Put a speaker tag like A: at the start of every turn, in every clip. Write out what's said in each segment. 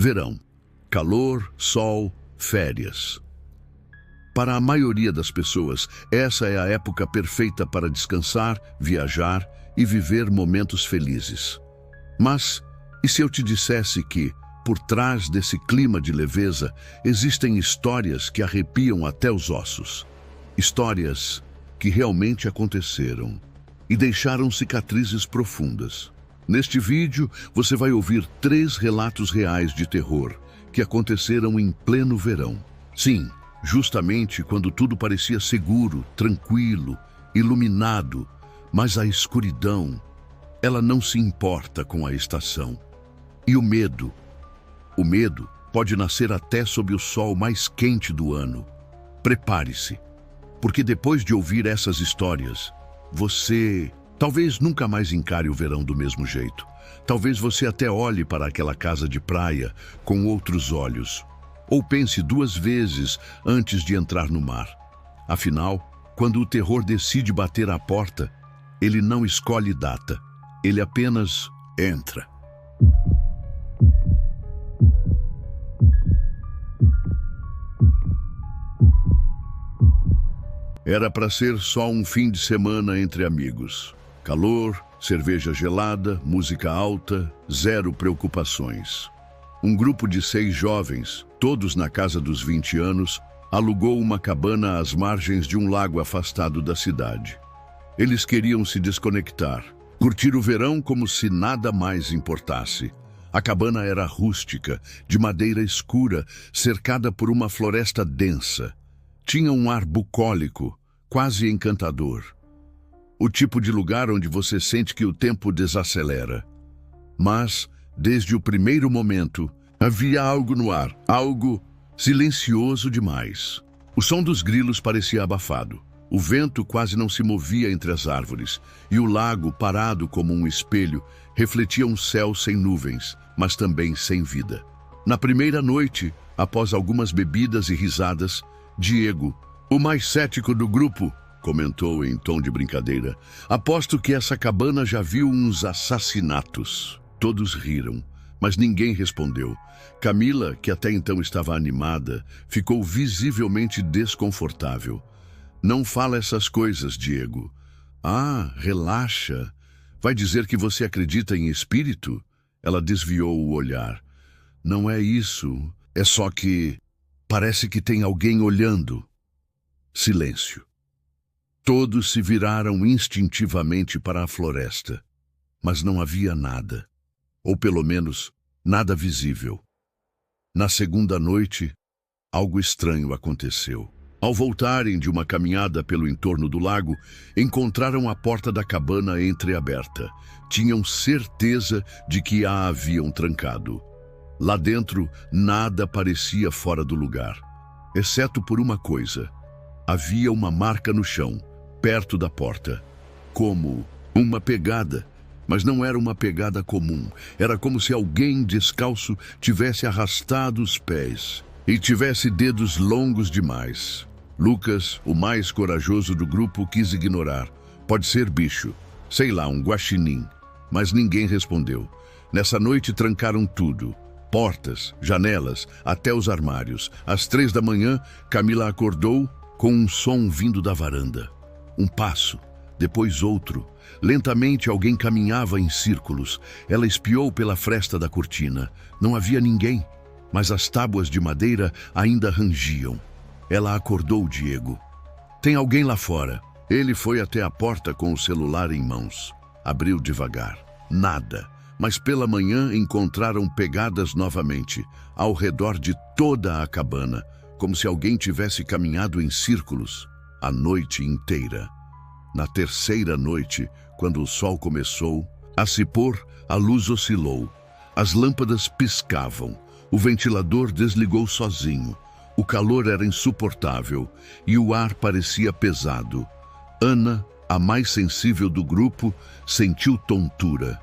A: Verão. Calor, sol, férias. Para a maioria das pessoas, essa é a época perfeita para descansar, viajar e viver momentos felizes. Mas, e se eu te dissesse que, por trás desse clima de leveza, existem histórias que arrepiam até os ossos? Histórias que realmente aconteceram e deixaram cicatrizes profundas. Neste vídeo, você vai ouvir 3 relatos reais de terror que aconteceram em pleno verão. Sim, justamente quando tudo parecia seguro, tranquilo, iluminado, mas a escuridão, ela não se importa com a estação. E o medo pode nascer até sob o sol mais quente do ano. Prepare-se, porque depois de ouvir essas histórias, você talvez nunca mais encare o verão do mesmo jeito. Talvez você até olhe para aquela casa de praia com outros olhos, ou pense 2 vezes antes de entrar no mar. Afinal, quando o terror decide bater à porta, ele não escolhe data, ele apenas entra. Era para ser só um fim de semana entre amigos. Calor, cerveja gelada, música alta, 0 preocupações. Um grupo de 6 jovens, todos na casa dos 20 anos, alugou uma cabana às margens de um lago afastado da cidade. Eles queriam se desconectar, curtir o verão como se nada mais importasse. A cabana era rústica, de madeira escura, cercada por uma floresta densa. Tinha um ar bucólico, quase encantador. O tipo de lugar onde você sente que o tempo desacelera. Mas, desde o primeiro momento, havia algo no ar, algo silencioso demais. O som dos grilos parecia abafado. O vento quase não se movia entre as árvores, e o lago, parado como um espelho, refletia um céu sem nuvens, mas também sem vida. Na primeira noite, após algumas bebidas e risadas, Diego, o mais cético do grupo, comentou em tom de brincadeira: aposto que essa cabana já viu uns assassinatos. Todos riram, mas ninguém respondeu. Camila, que até então estava animada, ficou visivelmente desconfortável. Não fala essas coisas, Diego. Ah, relaxa. Vai dizer que você acredita em espírito? Ela desviou o olhar. Não é isso. É só que parece que tem alguém olhando. Silêncio. Todos se viraram instintivamente para a floresta, mas não havia nada, ou pelo menos nada visível. Na segunda noite, algo estranho aconteceu. Ao voltarem de uma caminhada pelo entorno do lago, encontraram a porta da cabana entreaberta. Tinham certeza de que a haviam trancado. Lá dentro, nada parecia fora do lugar, exceto por uma coisa. Havia uma marca no chão, perto da porta, como uma pegada, mas não era uma pegada comum. Era como se alguém descalço tivesse arrastado os pés e tivesse dedos longos demais. Lucas, o mais corajoso do grupo, quis ignorar. Pode ser bicho, sei lá, um guaxinim, mas ninguém respondeu. Nessa noite trancaram tudo. Portas, janelas, até os armários. Às 3 da manhã, Camila acordou com um som vindo da varanda. Um passo, depois outro. Lentamente alguém caminhava em círculos. Ela espiou pela fresta da cortina. Não havia ninguém, mas as tábuas de madeira ainda rangiam. Ela acordou Diego. Tem alguém lá fora. Ele foi até a porta com o celular em mãos. Abriu devagar. Nada. Mas pela manhã encontraram pegadas novamente, ao redor de toda a cabana, como se alguém tivesse caminhado em círculos a noite inteira. Na terceira noite, quando o sol começou a se pôr, a luz oscilou. As lâmpadas piscavam. O ventilador desligou sozinho. O calor era insuportável e o ar parecia pesado. Ana, a mais sensível do grupo, sentiu tontura.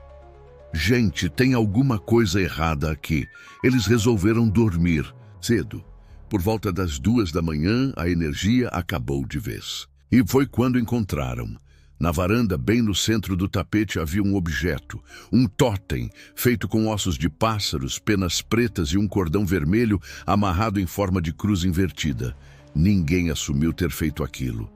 A: Gente, tem alguma coisa errada aqui. Eles resolveram dormir cedo. Por volta das 2 da manhã, a energia acabou de vez. E foi quando encontraram Na varanda, bem no centro do tapete, havia um objeto, um tótem, feito com ossos de pássaros, penas pretas e um cordão vermelho amarrado em forma de cruz invertida. Ninguém assumiu ter feito aquilo.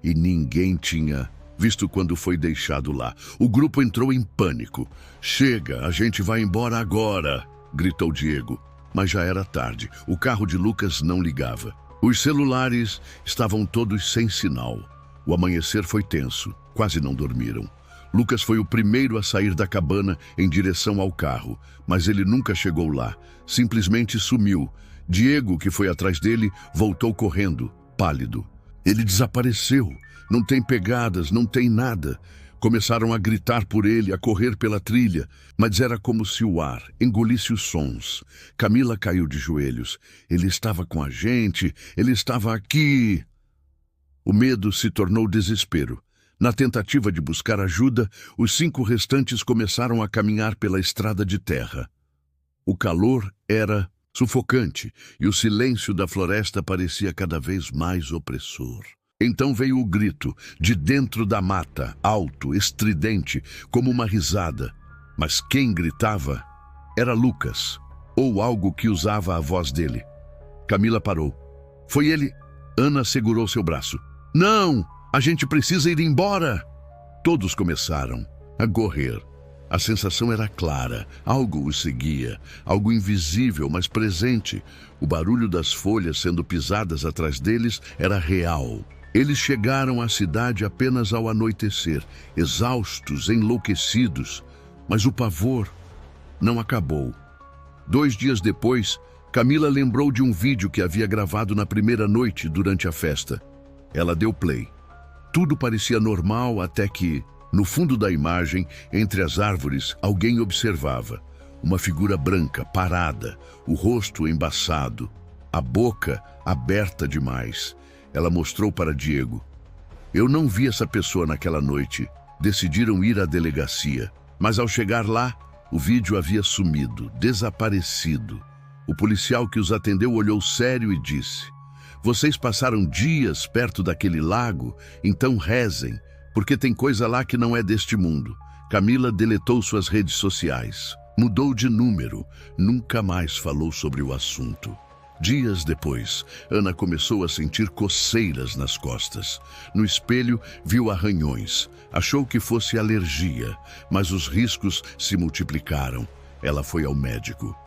A: E ninguém tinha visto quando foi deixado lá. O grupo entrou em pânico. "Chega, a gente vai embora agora", gritou Diego. Mas já era tarde. O carro de Lucas não ligava. Os celulares estavam todos sem sinal. O amanhecer foi tenso. Quase não dormiram. Lucas foi o primeiro a sair da cabana em direção ao carro, mas ele nunca chegou lá. Simplesmente sumiu. Diego, que foi atrás dele, voltou correndo, pálido. Ele desapareceu. Não tem pegadas, não tem nada. Começaram a gritar por ele, a correr pela trilha, mas era como se o ar engolisse os sons. Camila caiu de joelhos. Ele estava com a gente, ele estava aqui. O medo se tornou desespero. Na tentativa de buscar ajuda, os 5 restantes começaram a caminhar pela estrada de terra. O calor era sufocante e o silêncio da floresta parecia cada vez mais opressor. Então veio o grito, de dentro da mata, alto, estridente, como uma risada. Mas quem gritava era Lucas, ou algo que usava a voz dele. Camila parou. Foi ele. Ana segurou seu braço. "Não! A gente precisa ir embora!" Todos começaram a correr. A sensação era clara. Algo os seguia. Algo invisível, mas presente. O barulho das folhas sendo pisadas atrás deles era real. Eles chegaram à cidade apenas ao anoitecer, exaustos, enlouquecidos. Mas o pavor não acabou. 2 dias depois, Camila lembrou de um vídeo que havia gravado na primeira noite durante a festa. Ela deu play. Tudo parecia normal até que, no fundo da imagem, entre as árvores, alguém observava. Uma figura branca, parada, o rosto embaçado, a boca aberta demais. Ela mostrou para Diego. "Eu não vi essa pessoa naquela noite. Decidiram ir à delegacia. Mas ao chegar lá, o vídeo havia sumido, desaparecido. O policial que os atendeu olhou sério e disse: Vocês passaram dias perto daquele lago, então rezem, porque tem coisa lá que não é deste mundo." Camila deletou suas redes sociais. Mudou de número. Nunca mais falou sobre o assunto. Dias depois, Ana começou a sentir coceiras nas costas. No espelho, viu arranhões. Achou que fosse alergia, mas os riscos se multiplicaram. Ela foi ao médico.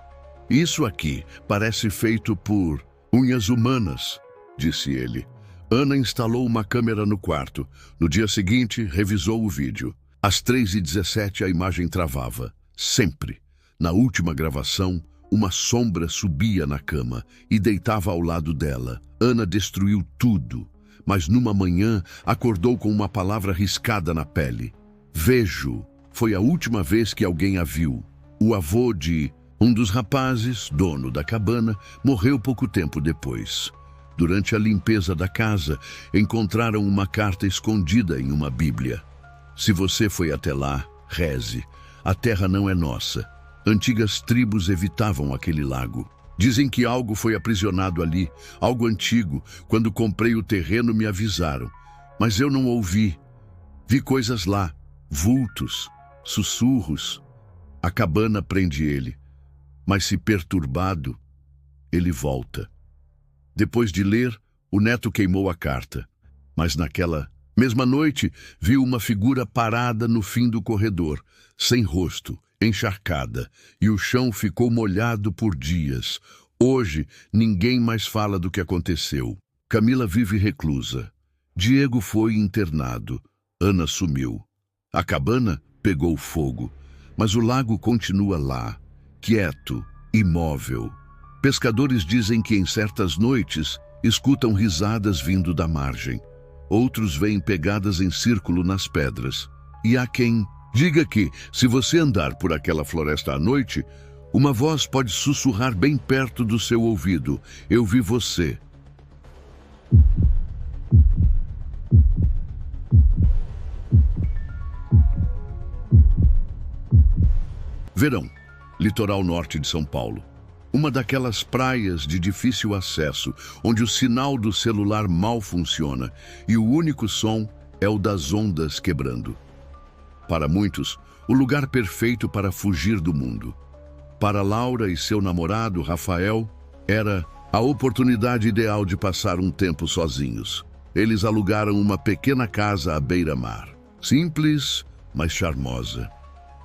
A: "Isso aqui parece feito por unhas humanas", disse ele. Ana instalou uma câmera no quarto. No dia seguinte, revisou o vídeo. Às 3h17, a imagem travava. Sempre. Na última gravação, uma sombra subia na cama e deitava ao lado dela. Ana destruiu tudo, mas numa manhã acordou com uma palavra riscada na pele. "Vejo." Foi a última vez que alguém a viu. O avô de um dos rapazes, dono da cabana, morreu pouco tempo depois. Durante a limpeza da casa, encontraram uma carta escondida em uma Bíblia. "Se você foi até lá, reze. A terra não é nossa." Antigas tribos evitavam aquele lago. Dizem que algo foi aprisionado ali, algo antigo. Quando comprei o terreno, me avisaram. Mas eu não ouvi. Vi coisas lá, vultos, sussurros. A cabana prende ele. Mas se perturbado, ele volta. Depois de ler, o neto queimou a carta. Mas naquela mesma noite, viu uma figura parada no fim do corredor, sem rosto, encharcada, e o chão ficou molhado por dias. Hoje, ninguém mais fala do que aconteceu. Camila vive reclusa. Diego foi internado. Ana sumiu. A cabana pegou fogo, mas o lago continua lá, quieto, imóvel. Pescadores dizem que em certas noites escutam risadas vindo da margem. Outros veem pegadas em círculo nas pedras. E há quem diga que, se você andar por aquela floresta à noite, uma voz pode sussurrar bem perto do seu ouvido: "Eu vi você." Verão, litoral norte de São Paulo. Uma daquelas praias de difícil acesso, onde o sinal do celular mal funciona e o único som é o das ondas quebrando. Para muitos, o lugar perfeito para fugir do mundo. Para Laura e seu namorado, Rafael, era a oportunidade ideal de passar um tempo sozinhos. Eles alugaram uma pequena casa à beira-mar. Simples, mas charmosa.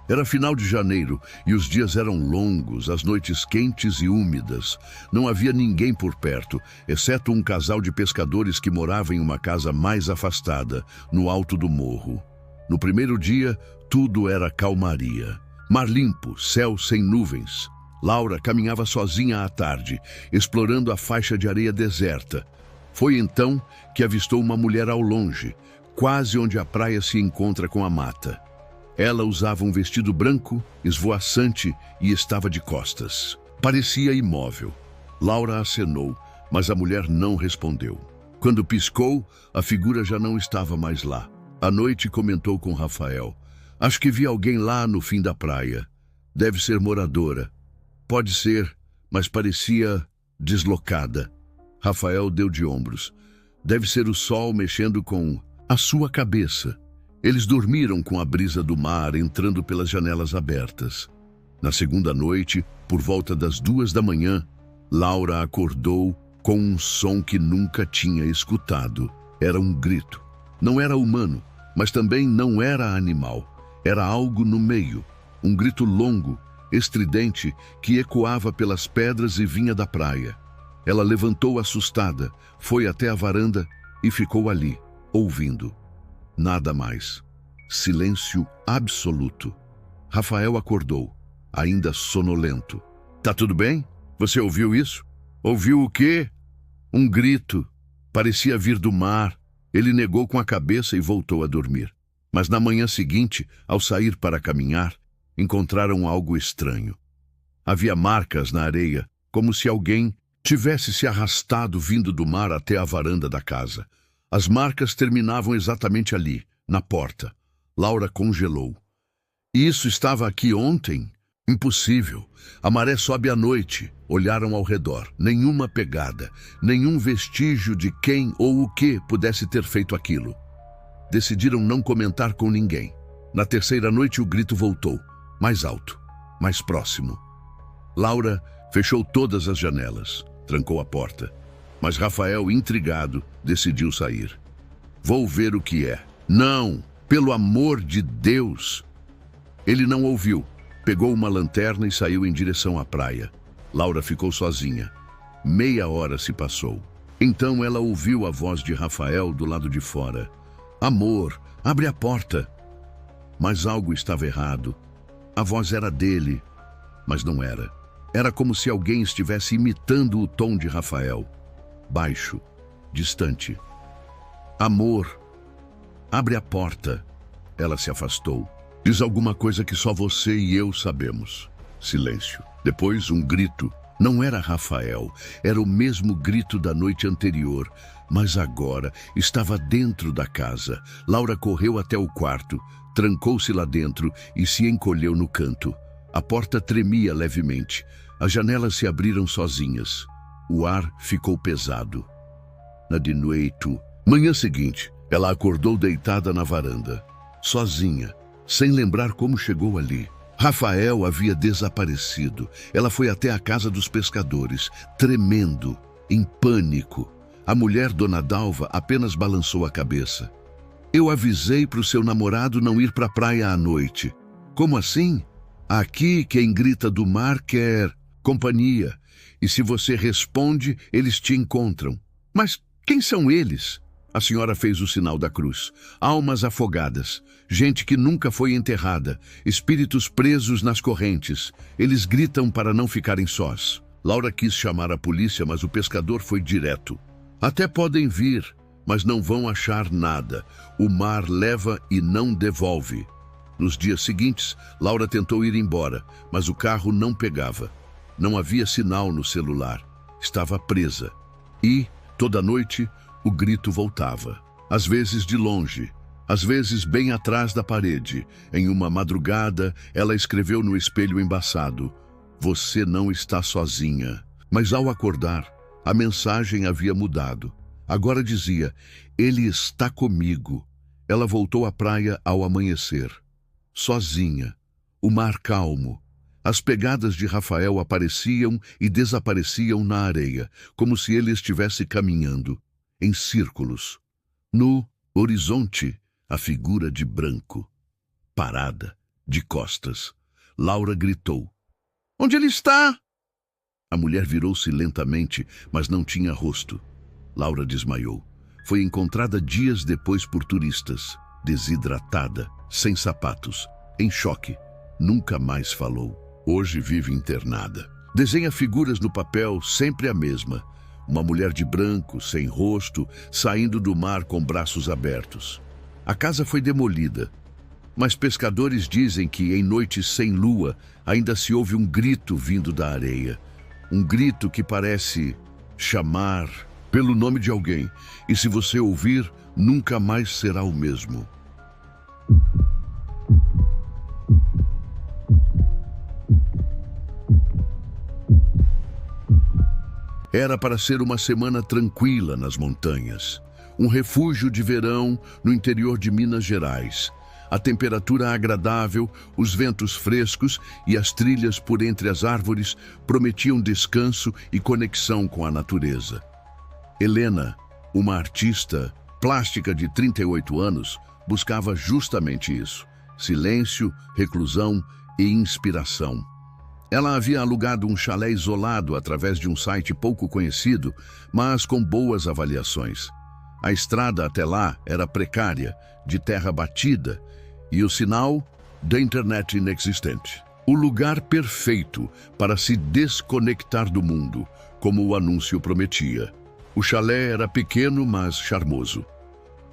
A: Era final de janeiro e os dias eram longos, as noites quentes e úmidas. Não havia ninguém por perto, exceto um casal de pescadores que morava em uma casa mais afastada, no alto do morro. No primeiro dia, tudo era calmaria. Mar limpo, céu sem nuvens. Laura caminhava sozinha à tarde, explorando a faixa de areia deserta. Foi então que avistou uma mulher ao longe, quase onde a praia se encontra com a mata. Ela usava um vestido branco, esvoaçante e estava de costas. Parecia imóvel. Laura acenou, mas a mulher não respondeu. Quando piscou, a figura já não estava mais lá. À noite comentou com Rafael. Acho que vi alguém lá no fim da praia. Deve ser moradora. Pode ser, mas parecia deslocada. Rafael deu de ombros. Deve ser o sol mexendo com a sua cabeça. Eles dormiram com a brisa do mar entrando pelas janelas abertas. Na segunda noite, por volta das 2 da manhã, Laura acordou com um som que nunca tinha escutado. Era um grito. Não era humano, mas também não era animal. Era algo no meio, um grito longo, estridente, que ecoava pelas pedras e vinha da praia. Ela levantou assustada, foi até a varanda e ficou ali, ouvindo. Nada mais. Silêncio absoluto. Rafael acordou, ainda sonolento. Tá tudo bem? Você ouviu isso? Ouviu o quê? Um grito. Parecia vir do mar. Ele negou com a cabeça e voltou a dormir. Mas na manhã seguinte, ao sair para caminhar, encontraram algo estranho. Havia marcas na areia, como se alguém tivesse se arrastado vindo do mar até a varanda da casa. As marcas terminavam exatamente ali, na porta. Laura congelou. Isso estava aqui ontem? Impossível. A maré sobe à noite. Olharam ao redor. Nenhuma pegada, nenhum vestígio de quem ou o que pudesse ter feito aquilo. Decidiram não comentar com ninguém. Na terceira noite o grito voltou, mais alto, mais próximo. Laura fechou todas as janelas, trancou a porta. Mas Rafael, intrigado, decidiu sair. Vou ver o que é. Não, pelo amor de Deus! Ele não ouviu. Pegou uma lanterna e saiu em direção à praia. Laura ficou sozinha. Meia hora se passou. Então ela ouviu a voz de Rafael do lado de fora. Amor, abre a porta. Mas algo estava errado. A voz era dele, mas não era. Era como se alguém estivesse imitando o tom de Rafael. Baixo, distante. Amor, abre a porta. Ela se afastou. Diz alguma coisa que só você e eu sabemos. Silêncio. Depois um grito. Não era Rafael, era o mesmo grito da noite anterior, mas agora estava dentro da casa. Laura correu até o quarto, trancou-se lá dentro e se encolheu no canto. A porta tremia levemente. As janelas se abriram sozinhas. O ar ficou pesado. Manhã seguinte, ela acordou deitada na varanda, sozinha, sem lembrar como chegou ali. Rafael havia desaparecido. Ela foi até a casa dos pescadores, tremendo, em pânico. A mulher, Dona Dalva, apenas balançou a cabeça. Eu avisei para o seu namorado não ir para a praia à noite. Como assim? Aqui quem grita do mar quer companhia. E se você responde, eles te encontram. Mas quem são eles? A senhora fez o sinal da cruz. Almas afogadas, gente que nunca foi enterrada, espíritos presos nas correntes. Eles gritam para não ficarem sós. Laura quis chamar a polícia, mas o pescador foi direto. Até podem vir, mas não vão achar nada. O mar leva e não devolve. Nos dias seguintes, Laura tentou ir embora, mas o carro não pegava. Não havia sinal no celular. Estava presa. E, toda noite, o grito voltava. Às vezes de longe, às vezes bem atrás da parede. Em uma madrugada, ela escreveu no espelho embaçado: "Você não está sozinha." Mas ao acordar, a mensagem havia mudado. Agora dizia: "Ele está comigo. Ela voltou à praia ao amanhecer. Sozinha, o mar calmo. As pegadas de Rafael apareciam e desapareciam na areia, como se ele estivesse caminhando, em círculos. No horizonte, a figura de branco. Parada, de costas. Laura gritou. "Onde ele está?" A mulher virou-se lentamente, mas não tinha rosto. Laura desmaiou. Foi encontrada dias depois por turistas, desidratada, sem sapatos, em choque. Nunca mais falou. Hoje vive internada. Desenha figuras no papel, sempre a mesma. Uma mulher de branco, sem rosto, saindo do mar com braços abertos. A casa foi demolida, mas pescadores dizem que em noites sem lua ainda se ouve um grito vindo da areia. Um grito que parece chamar pelo nome de alguém, e se você ouvir, nunca mais será o mesmo. Era para ser uma semana tranquila nas montanhas. Um refúgio de verão no interior de Minas Gerais. A temperatura agradável, os ventos frescos e as trilhas por entre as árvores prometiam descanso e conexão com a natureza. Helena, uma artista plástica de 38 anos, buscava justamente isso: silêncio, reclusão e inspiração. Ela havia alugado um chalé isolado através de um site pouco conhecido, mas com boas avaliações. A estrada até lá era precária, de terra batida, e o sinal da internet inexistente. O lugar perfeito para se desconectar do mundo, como o anúncio prometia. O chalé era pequeno, mas charmoso.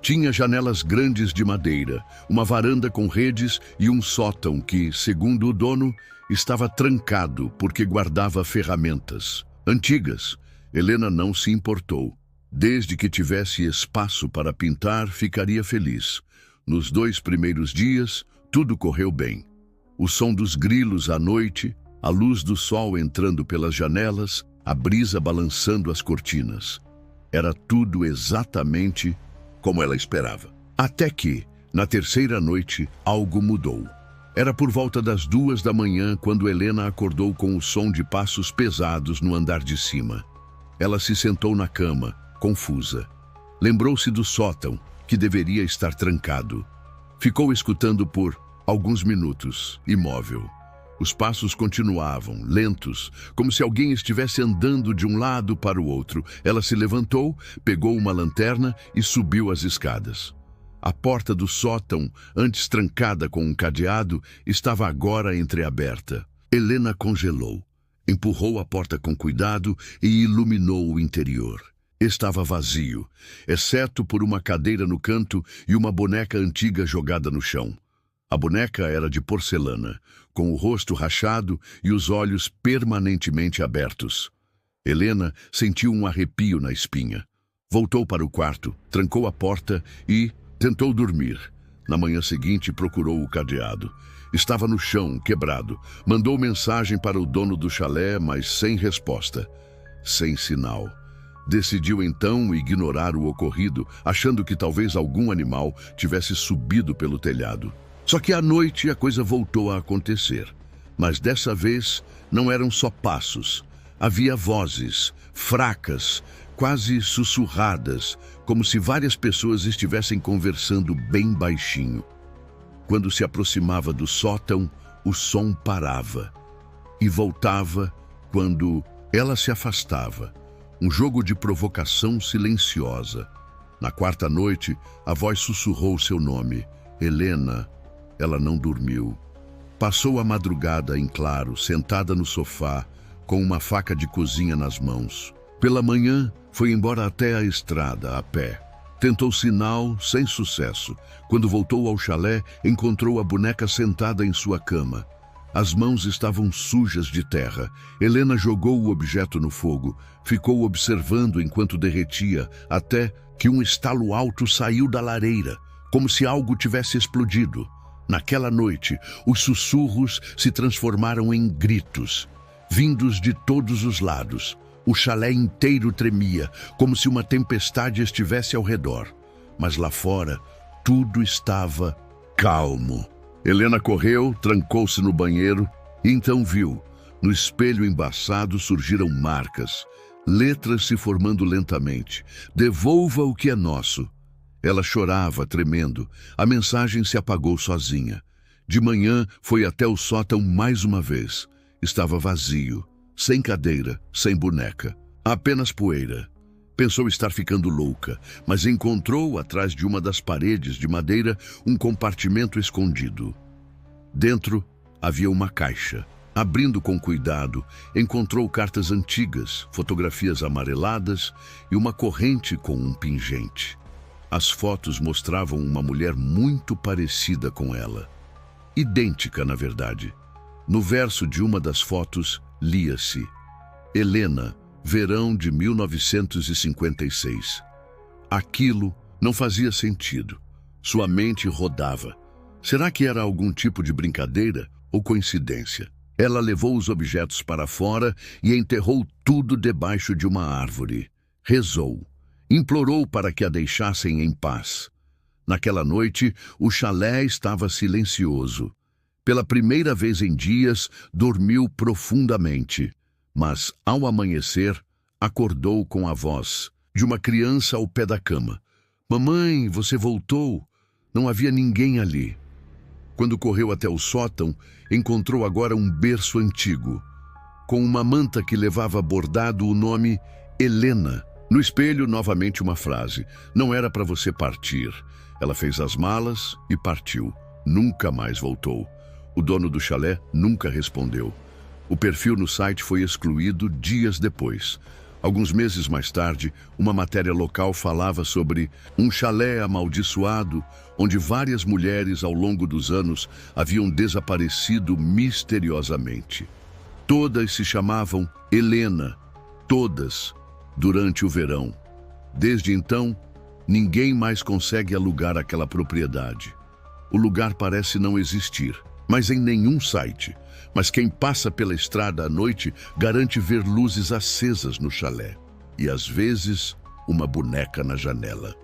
A: Tinha janelas grandes de madeira, uma varanda com redes e um sótão que, segundo o dono, estava trancado porque guardava ferramentas. Antigas, Helena não se importou. Desde que tivesse espaço para pintar, ficaria feliz. Nos 2 primeiros dias, tudo correu bem. O som dos grilos à noite, a luz do sol entrando pelas janelas, a brisa balançando as cortinas. Era tudo exatamente como ela esperava. Até que, na 3ª noite, algo mudou. Era por volta das 2 da manhã quando Helena acordou com o som de passos pesados no andar de cima. Ela se sentou na cama, confusa. Lembrou-se do sótão, que deveria estar trancado. Ficou escutando por alguns minutos, imóvel. Os passos continuavam, lentos, como se alguém estivesse andando de um lado para o outro. Ela se levantou, pegou uma lanterna e subiu as escadas. A porta do sótão, antes trancada com um cadeado, estava agora entreaberta. Helena congelou. Empurrou a porta com cuidado e iluminou o interior. Estava vazio, exceto por uma cadeira no canto e uma boneca antiga jogada no chão. A boneca era de porcelana, com o rosto rachado e os olhos permanentemente abertos. Helena sentiu um arrepio na espinha. Voltou para o quarto, trancou a porta e tentou dormir. Na manhã seguinte, procurou o cadeado. Estava no chão, quebrado. Mandou mensagem para o dono do chalé, mas sem resposta. Sem sinal. Decidiu então ignorar o ocorrido, achando que talvez algum animal tivesse subido pelo telhado. Só que à noite a coisa voltou a acontecer. Mas dessa vez não eram só passos. Havia vozes, fracas, quase sussurradas, como se várias pessoas estivessem conversando bem baixinho. Quando se aproximava do sótão, o som parava. E voltava quando ela se afastava. Um jogo de provocação silenciosa. Na 4ª noite, a voz sussurrou seu nome. Helena. Ela não dormiu. Passou a madrugada em claro, sentada no sofá, com uma faca de cozinha nas mãos. Pela manhã, foi embora até a estrada, a pé. Tentou sinal, sem sucesso. Quando voltou ao chalé, encontrou a boneca sentada em sua cama. As mãos estavam sujas de terra. Helena jogou o objeto no fogo. Ficou observando enquanto derretia, até que um estalo alto saiu da lareira, como se algo tivesse explodido. Naquela noite, os sussurros se transformaram em gritos, vindos de todos os lados. O chalé inteiro tremia, como se uma tempestade estivesse ao redor. Mas lá fora, tudo estava calmo. Helena correu, trancou-se no banheiro e então viu, no espelho embaçado surgiram marcas, letras se formando lentamente. Devolva o que é nosso. Ela chorava, tremendo. A mensagem se apagou sozinha. De manhã, foi até o sótão mais uma vez. Estava vazio, sem cadeira, sem boneca. Apenas poeira. Pensou estar ficando louca, mas encontrou, atrás de uma das paredes de madeira, um compartimento escondido. Dentro, havia uma caixa. Abrindo com cuidado, encontrou cartas antigas, fotografias amareladas e uma corrente com um pingente. As fotos mostravam uma mulher muito parecida com ela. Idêntica, na verdade. No verso de uma das fotos, lia-se: Helena, verão de 1956. Aquilo não fazia sentido. Sua mente rodava. Será que era algum tipo de brincadeira ou coincidência? Ela levou os objetos para fora e enterrou tudo debaixo de uma árvore. Rezou. Implorou para que a deixassem em paz. Naquela noite, o chalé estava silencioso. Pela primeira vez em dias, dormiu profundamente. Mas, ao amanhecer, acordou com a voz de uma criança ao pé da cama. Mamãe, você voltou? Não havia ninguém ali. Quando correu até o sótão, encontrou agora um berço antigo, com uma manta que levava bordado o nome Helena. No espelho, novamente uma frase: não era para você partir. Ela fez as malas e partiu. Nunca mais voltou. O dono do chalé nunca respondeu. O perfil no site foi excluído dias depois. Alguns meses mais tarde, uma matéria local falava sobre um chalé amaldiçoado, onde várias mulheres ao longo dos anos haviam desaparecido misteriosamente. Todas se chamavam Helena, todas, durante o verão. Desde então, ninguém mais consegue alugar aquela propriedade. O lugar parece não existir, mas em nenhum site. Mas quem passa pela estrada à noite garante ver luzes acesas no chalé. E às vezes, uma boneca na janela.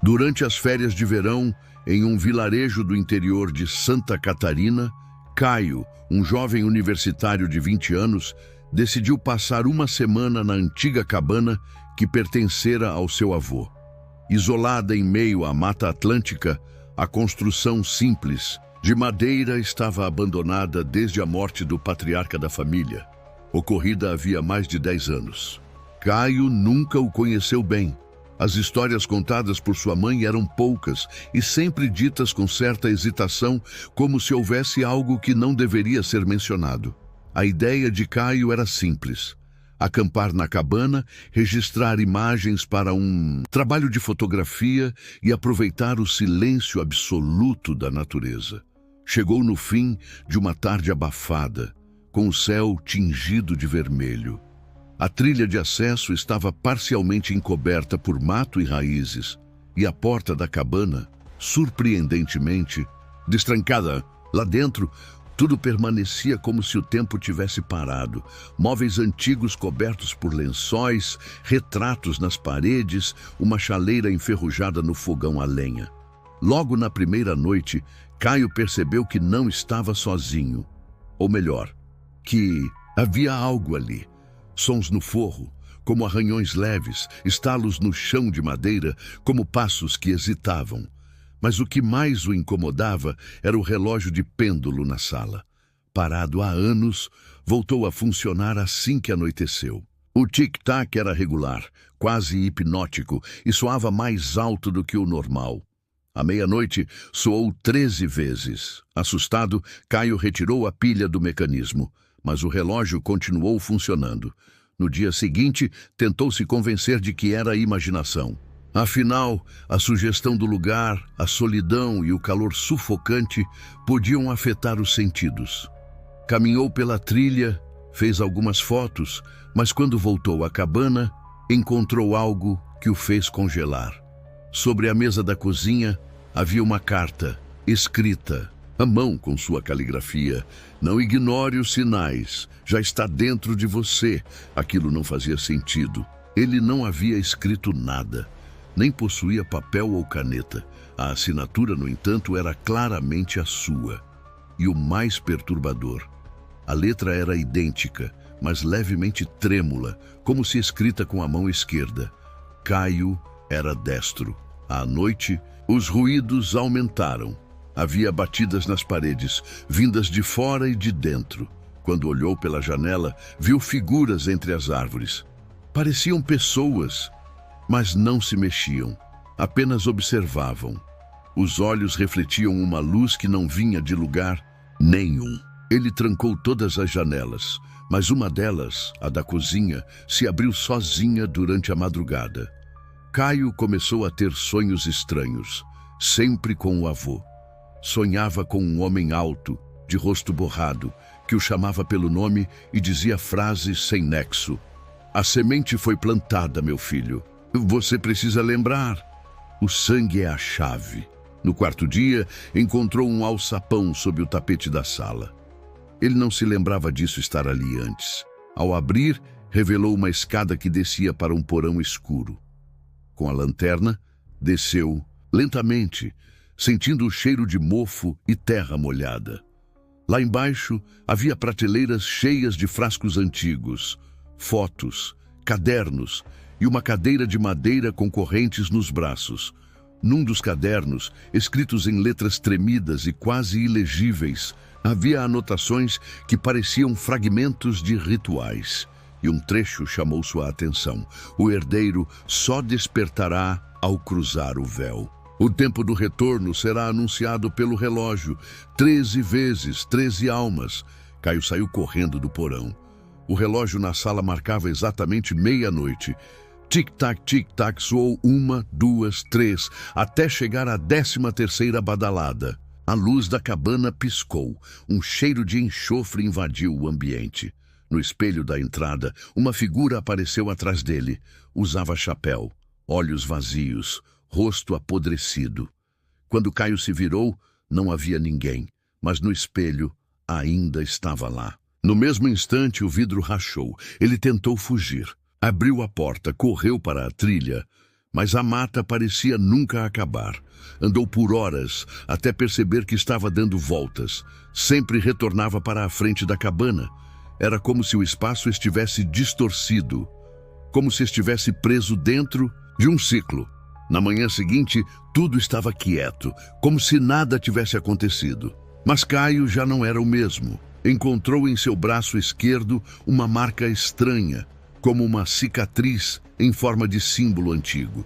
A: Durante as férias de verão, em um vilarejo do interior de Santa Catarina, Caio, um jovem universitário de 20 anos, decidiu passar uma semana na antiga cabana que pertencera ao seu avô. Isolada em meio à Mata Atlântica, a construção simples, de madeira, estava abandonada desde a morte do patriarca da família, ocorrida havia mais de 10 anos. Caio nunca o conheceu bem. As histórias contadas por sua mãe eram poucas e sempre ditas com certa hesitação, como se houvesse algo que não deveria ser mencionado. A ideia de Caio era simples: acampar na cabana, registrar imagens para um trabalho de fotografia e aproveitar o silêncio absoluto da natureza. Chegou no fim de uma tarde abafada, com o céu tingido de vermelho. A trilha de acesso estava parcialmente encoberta por mato e raízes, e a porta da cabana, surpreendentemente, destrancada. Lá dentro, tudo permanecia como se o tempo tivesse parado. Móveis antigos cobertos por lençóis, retratos nas paredes, uma chaleira enferrujada no fogão a lenha. Logo na primeira noite, Caio percebeu que não estava sozinho. Ou melhor, que havia algo ali. Sons no forro, como arranhões leves, estalos no chão de madeira, como passos que hesitavam. Mas o que mais o incomodava era o relógio de pêndulo na sala. Parado há anos, voltou a funcionar assim que anoiteceu. O tic-tac era regular, quase hipnótico, e soava mais alto do que o normal. À meia-noite, soou 13 vezes. Assustado, Caio retirou a pilha do mecanismo, mas o relógio continuou funcionando. No dia seguinte, tentou se convencer de que era imaginação. Afinal, a sugestão do lugar, a solidão e o calor sufocante podiam afetar os sentidos. Caminhou pela trilha, fez algumas fotos, mas quando voltou à cabana, encontrou algo que o fez congelar. Sobre a mesa da cozinha havia uma carta, escrita: A mão com sua caligrafia. Não ignore os sinais. Já está dentro de você. Aquilo não fazia sentido. Ele não havia escrito nada. Nem possuía papel ou caneta. A assinatura, no entanto, era claramente a sua. E o mais perturbador: a letra era idêntica, mas levemente trêmula, como se escrita com a mão esquerda. Caio era destro. À noite, os ruídos aumentaram. Havia batidas nas paredes, vindas de fora e de dentro. Quando olhou pela janela, viu figuras entre as árvores. Pareciam pessoas, mas não se mexiam, apenas observavam. Os olhos refletiam uma luz que não vinha de lugar nenhum. Ele trancou todas as janelas, mas uma delas, a da cozinha, se abriu sozinha durante a madrugada. Caio começou a ter sonhos estranhos, sempre com o avô. Sonhava com um homem alto, de rosto borrado, que o chamava pelo nome e dizia frases sem nexo. A semente foi plantada, meu filho. Você precisa lembrar. O sangue é a chave. No quarto dia, encontrou um alçapão sob o tapete da sala. Ele não se lembrava disso estar ali antes. Ao abrir, revelou uma escada que descia para um porão escuro. Com a lanterna, desceu lentamente, sentindo o cheiro de mofo e terra molhada. Lá embaixo, havia prateleiras cheias de frascos antigos, fotos, cadernos e uma cadeira de madeira com correntes nos braços. Num dos cadernos, escritos em letras tremidas e quase ilegíveis, havia anotações que pareciam fragmentos de rituais. E um trecho chamou sua atenção: o herdeiro só despertará ao cruzar o véu. O tempo do retorno será anunciado pelo relógio. 13 vezes, 13 almas. Caio saiu correndo do porão. O relógio na sala marcava exatamente meia-noite. Tic-tac, tic-tac, soou 1, 2, 3, até chegar à 13ª badalada. A luz da cabana piscou. Um cheiro de enxofre invadiu o ambiente. No espelho da entrada, uma figura apareceu atrás dele. Usava chapéu, olhos vazios, rosto apodrecido. Quando Caio se virou, não havia ninguém, mas no espelho ainda estava lá. No mesmo instante, o vidro rachou. Ele tentou fugir. Abriu a porta, correu para a trilha, mas a mata parecia nunca acabar. Andou por horas, até perceber que estava dando voltas. Sempre retornava para a frente da cabana. Era como se o espaço estivesse distorcido, como se estivesse preso dentro de um ciclo. Na manhã seguinte, tudo estava quieto, como se nada tivesse acontecido. Mas Caio já não era o mesmo. Encontrou em seu braço esquerdo uma marca estranha, como uma cicatriz em forma de símbolo antigo.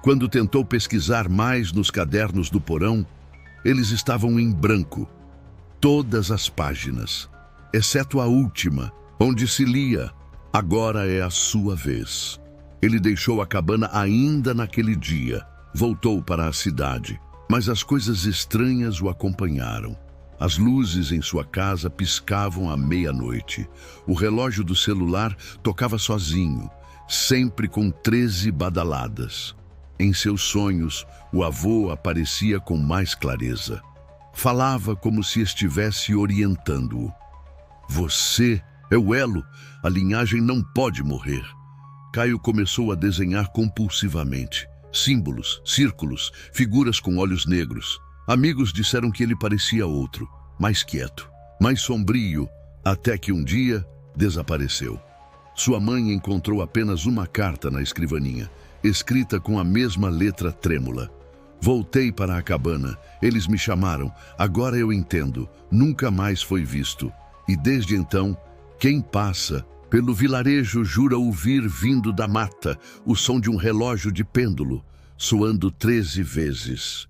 A: Quando tentou pesquisar mais nos cadernos do porão, eles estavam em branco. Todas as páginas, exceto a última, onde se lia: agora é a sua vez. Ele deixou a cabana ainda naquele dia. Voltou para a cidade, mas as coisas estranhas o acompanharam. As luzes em sua casa piscavam à meia-noite. O relógio do celular tocava sozinho, sempre com 13 badaladas. Em seus sonhos, o avô aparecia com mais clareza. Falava como se estivesse orientando-o. Você é o elo, a linhagem não pode morrer. Caio começou a desenhar compulsivamente. Símbolos, círculos, figuras com olhos negros. Amigos disseram que ele parecia outro, mais quieto, mais sombrio, até que um dia desapareceu. Sua mãe encontrou apenas uma carta na escrivaninha, escrita com a mesma letra trêmula. Voltei para a cabana, eles me chamaram, agora eu entendo, nunca mais foi visto. E desde então, quem passa pelo vilarejo jura ouvir vindo da mata o som de um relógio de pêndulo, soando 13 vezes.